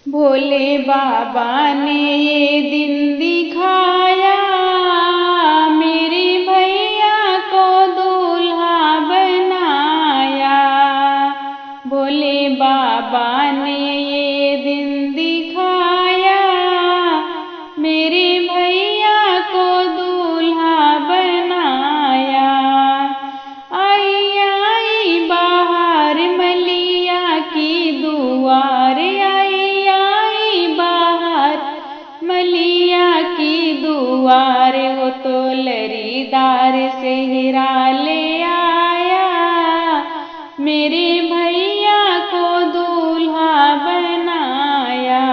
भोले बाबा ने ये दिन दिखाया, मेरे भैया को दूल्हा बनाया। भोले बाबा ने ये दिन दिखाया, मेरे भैया को दूल्हा बनाया। आई आई बाहर मलिया की दुआर, आई आई बाहर मलिया की दुआर। वो तो लरीदार सेहरा ले आया, मेरे भैया को दूल्हा बनाया।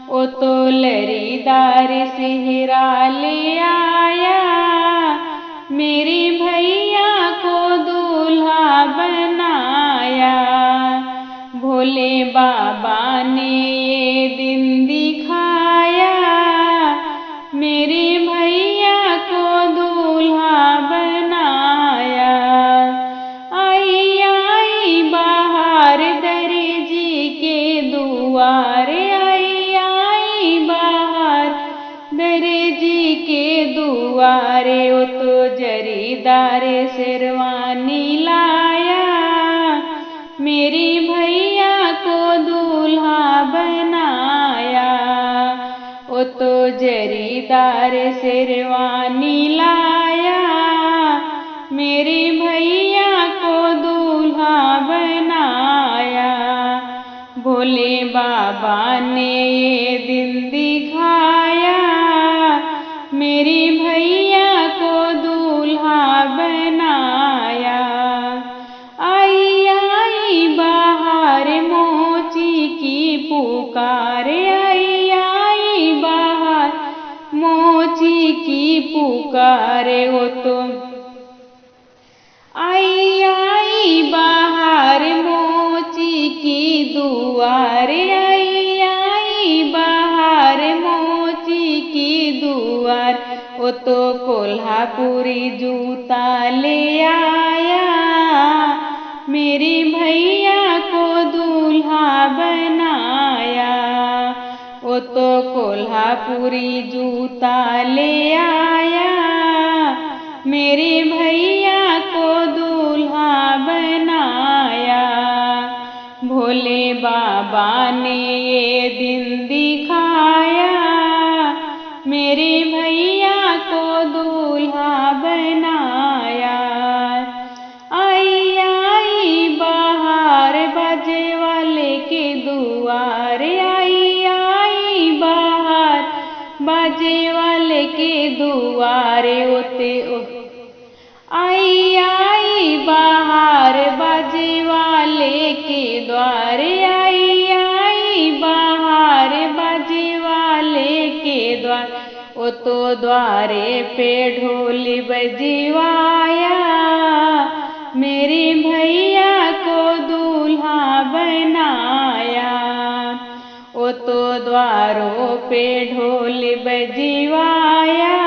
वो तो लरीदार सेहरा ले आया, मेरे भैया को दूल्हा बनाया। भोले बाबा ने ये दिन दिखाया, मेरे भैया को दूल्हा बनाया। आई आई बाहर दर्जी के दुआर, आई आई बाहर दर्जी के दुआरे। वो तो जरीदार शेरवानी लाया, मेरे भैया को दूल्हा बनाया। वो तो जरीदार शेरवानी लाया, मेरे भैया को दूल्हा बनाया। भोले बाबा ने ये दिन दिखाया, मेरे भैया को दूल्हा बनाया। आई आई बाहर मोची की पुकार, आई आई बाहर मोची की पुकार। वो तो आई आई बाहर मोची की दुआर, आई आई बाहर मोची की दुआर। वो तो कोल्हापुरी जूता ले आया, मेरे भैया को दूल्हा बनाया। वो तो कोल्हापुरी जूता ले आया, मेरे भैया को दूल्हा बनाया। भोले बाबा ने ये दिन दिखाया, मेरे भैया को दूल्हा बनाया। आई आई बाहर बाजे वाले के दुआर, आई आई बाहर बाजे वाले के दुआरे। होते आई आई बाहर बाजे वाले के द्वारे, आई आई बाहर बाजे वाले के द्वार। वो तो द्वारे पे ढोल बजवाया, मेरे भैया को दूल्हा बनाया। वो तो द्वारों पे ढोल बजवाया,